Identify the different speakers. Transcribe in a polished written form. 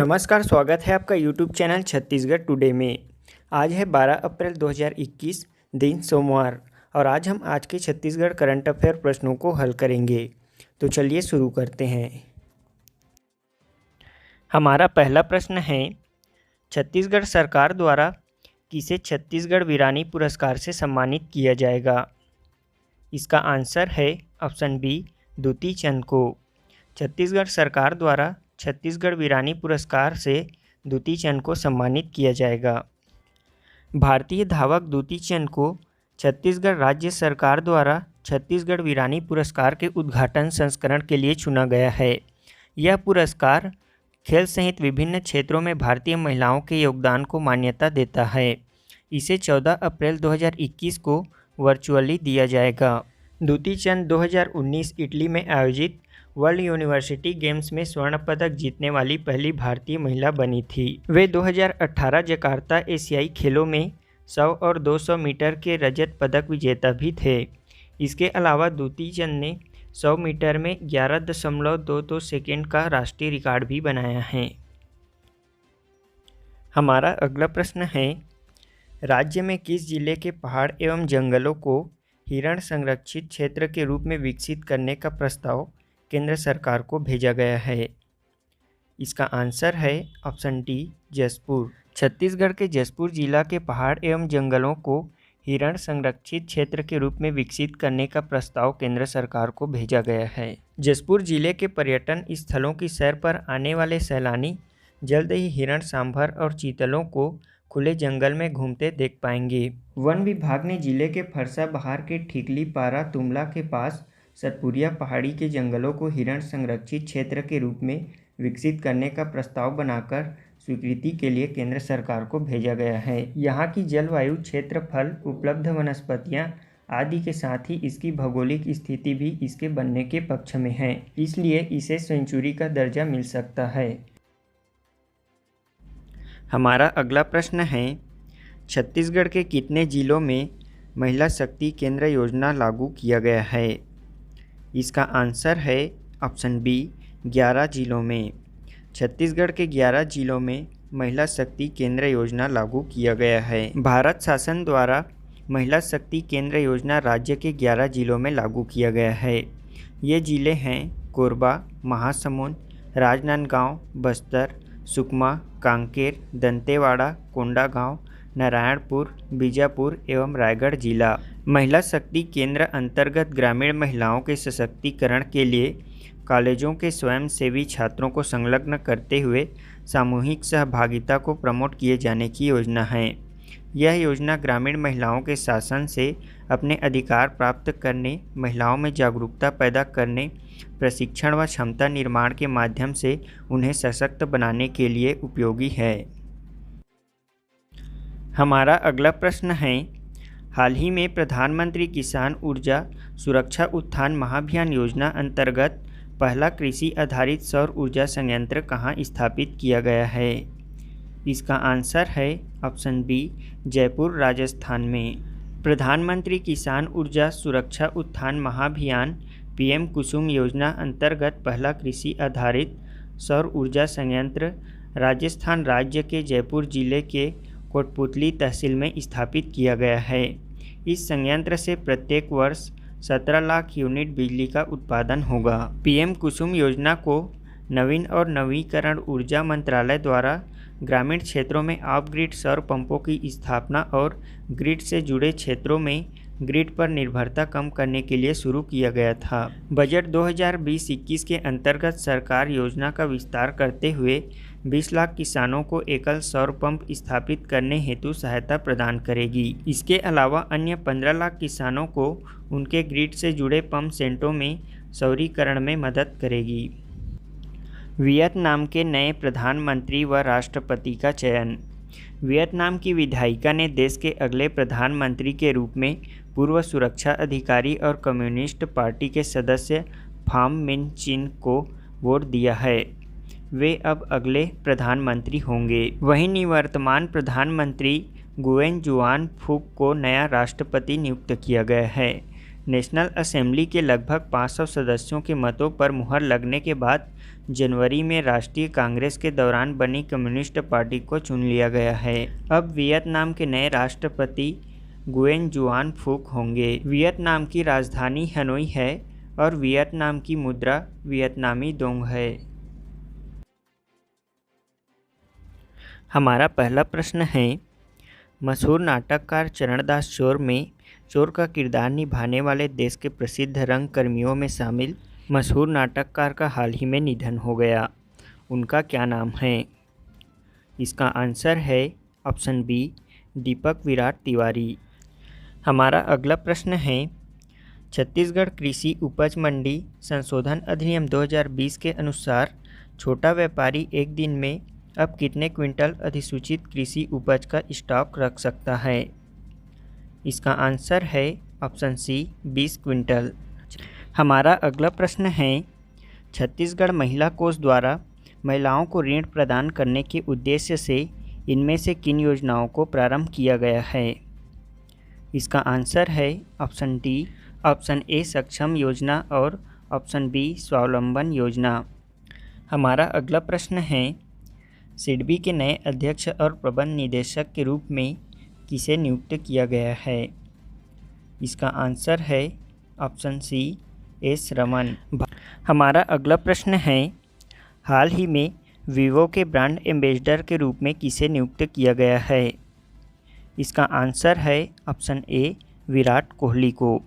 Speaker 1: नमस्कार, स्वागत है आपका यूट्यूब चैनल छत्तीसगढ़ टुडे में। आज है 12 अप्रैल 2021, दिन सोमवार, और आज हम आज के छत्तीसगढ़ करंट अफेयर प्रश्नों को हल करेंगे। तो चलिए शुरू करते हैं। हमारा पहला प्रश्न है, छत्तीसगढ़ सरकार द्वारा किसे छत्तीसगढ़ वीरानी पुरस्कार से सम्मानित किया जाएगा? इसका आंसर है ऑप्शन बी, दुती चंद को। छत्तीसगढ़ सरकार द्वारा छत्तीसगढ़ वीरानी पुरस्कार से दुती चंद को सम्मानित किया जाएगा। भारतीय धावक दुती चंद को छत्तीसगढ़ राज्य सरकार द्वारा छत्तीसगढ़ वीरानी पुरस्कार के उद्घाटन संस्करण के लिए चुना गया है। यह पुरस्कार खेल सहित विभिन्न क्षेत्रों में भारतीय महिलाओं के योगदान को मान्यता देता है। इसे 14 अप्रैल 2021 को वर्चुअली दिया जाएगा। दुती चंद 2019 इटली में आयोजित वर्ल्ड यूनिवर्सिटी गेम्स में स्वर्ण पदक जीतने वाली पहली भारतीय महिला बनी थी। वे 2018 जकार्ता एशियाई खेलों में 100 और 200 मीटर के रजत पदक विजेता भी थे। इसके अलावा दुती चंद ने 100 मीटर में 11.22 सेकेंड का राष्ट्रीय रिकॉर्ड भी बनाया है। हमारा अगला प्रश्न है, राज्य में किस जिले के पहाड़ एवं जंगलों को हिरण संरक्षित क्षेत्र के रूप में विकसित करने का प्रस्ताव केंद्र सरकार को भेजा गया है? इसका आंसर है ऑप्शन डी, जसपुर। छत्तीसगढ़ के जसपुर जिला के पहाड़ एवं जंगलों को हिरण संरक्षित क्षेत्र के रूप में विकसित करने का प्रस्ताव केंद्र सरकार को भेजा गया है। जसपुर जिले के पर्यटन स्थलों की सैर पर आने वाले सैलानी जल्द ही हिरण, सांभर और चीतलों को खुले जंगल में घूमते देख पाएंगे। वन विभाग ने जिले के फरसा बहार के ठीकली पारा तुमला के पास सतपुरिया पहाड़ी के जंगलों को हिरण संरक्षित क्षेत्र के रूप में विकसित करने का प्रस्ताव बनाकर स्वीकृति के लिए केंद्र सरकार को भेजा गया है। यहाँ की जलवायु, क्षेत्रफल, उपलब्ध वनस्पतियाँ आदि के साथ ही इसकी भौगोलिक स्थिति भी इसके बनने के पक्ष में है, इसलिए इसे सेंचुरी का दर्जा मिल सकता है। हमारा अगला प्रश्न है, छत्तीसगढ़ के कितने जिलों में महिला शक्ति केंद्र योजना लागू किया गया है? इसका आंसर है ऑप्शन बी, 11 जिलों में। छत्तीसगढ़ के 11 जिलों में महिला शक्ति केंद्र योजना लागू किया गया है। भारत शासन द्वारा महिला शक्ति केंद्र योजना राज्य के 11 जिलों में लागू किया गया है। ये जिले हैं कोरबा, महासमुंद, राजनांदगांव, बस्तर, सुकमा, कांकेर, दंतेवाड़ा, कोंडागांव, नारायणपुर, बीजापुर एवं रायगढ़ जिला। महिला शक्ति केंद्र अंतर्गत ग्रामीण महिलाओं के सशक्तिकरण के लिए कॉलेजों के स्वयंसेवी छात्रों को संलग्न करते हुए सामूहिक सहभागिता को प्रमोट किए जाने की योजना है। यह योजना ग्रामीण महिलाओं के शासन से अपने अधिकार प्राप्त करने, महिलाओं में जागरूकता पैदा करने, प्रशिक्षण व क्षमता निर्माण के माध्यम से उन्हें सशक्त बनाने के लिए उपयोगी है। हमारा अगला प्रश्न है, हाल ही में प्रधानमंत्री किसान ऊर्जा सुरक्षा उत्थान महाभियान योजना अंतर्गत पहला कृषि आधारित सौर ऊर्जा संयंत्र कहाँ स्थापित किया गया है? इसका आंसर है ऑप्शन बी, जयपुर, राजस्थान में। प्रधानमंत्री किसान ऊर्जा सुरक्षा उत्थान महाभियान PM कुसुम योजना अंतर्गत पहला कृषि आधारित सौर ऊर्जा संयंत्र राजस्थान राज्य के जयपुर जिले के कोटपुतली तहसील में स्थापित किया गया है। इस संयंत्र से प्रत्येक वर्ष 17 लाख यूनिट बिजली का उत्पादन होगा। PM कुसुम योजना को नवीन और नवीकरण ऊर्जा मंत्रालय द्वारा ग्रामीण क्षेत्रों में ऑफ ग्रिड सौर पंपों की स्थापना और ग्रिड से जुड़े क्षेत्रों में ग्रिड पर निर्भरता कम करने के लिए शुरू किया गया था। बजट 2020-21 के अंतर्गत सरकार योजना का विस्तार करते हुए 20 लाख किसानों को एकल सौर पंप स्थापित करने हेतु सहायता प्रदान करेगी। इसके अलावा अन्य 15 लाख किसानों को उनके ग्रिड से जुड़े पंप सेटों में सौरीकरण में मदद करेगी। वियतनाम के नए प्रधानमंत्री व राष्ट्रपति का चयन। वियतनाम की विधायिका ने देश के अगले प्रधानमंत्री के रूप में पूर्व सुरक्षा अधिकारी और कम्युनिस्ट पार्टी के सदस्य फाम मिन चिन को वोट दिया है। वे अब अगले प्रधानमंत्री होंगे। वहीं निवर्तमान प्रधानमंत्री गुएन जुआन फुक को नया राष्ट्रपति नियुक्त किया गया है। नेशनल असेंबली के लगभग 500 सदस्यों के मतों पर मुहर लगने के बाद जनवरी में राष्ट्रीय कांग्रेस के दौरान बनी कम्युनिस्ट पार्टी को चुन लिया गया है। अब वियतनाम के नए राष्ट्रपति गुएन जुआन फुक होंगे। वियतनाम की राजधानी हनोई है और वियतनाम की मुद्रा वियतनामी दोंग है। हमारा पहला प्रश्न है, मशहूर नाटककार चरणदास चोर में चोर का किरदार निभाने वाले देश के प्रसिद्ध रंगकर्मियों में शामिल मशहूर नाटककार का हाल ही में निधन हो गया। उनका क्या नाम है? इसका आंसर है ऑप्शन बी, दीपक विराट तिवारी। हमारा अगला प्रश्न है, छत्तीसगढ़ कृषि उपज मंडी संशोधन अधिनियम 2020 के अनुसार छोटा व्यापारी एक दिन में अब कितने क्विंटल अधिसूचित कृषि उपज का स्टॉक रख सकता है? इसका आंसर है ऑप्शन सी, 20 क्विंटल। हमारा अगला प्रश्न है, छत्तीसगढ़ महिला कोष द्वारा महिलाओं को ऋण प्रदान करने के उद्देश्य से इनमें से किन योजनाओं को प्रारंभ किया गया है? इसका आंसर है ऑप्शन डी, ऑप्शन ए सक्षम योजना और ऑप्शन बी स्वावलंबन योजना। हमारा अगला प्रश्न है, सिडबी के नए अध्यक्ष और प्रबंध निदेशक के रूप में किसे नियुक्त किया गया है? इसका आंसर है ऑप्शन सी, एस रमन। हमारा अगला प्रश्न है, हाल ही में वीवो के ब्रांड एम्बेसडर के रूप में किसे नियुक्त किया गया है? इसका आंसर है ऑप्शन ए, विराट कोहली को।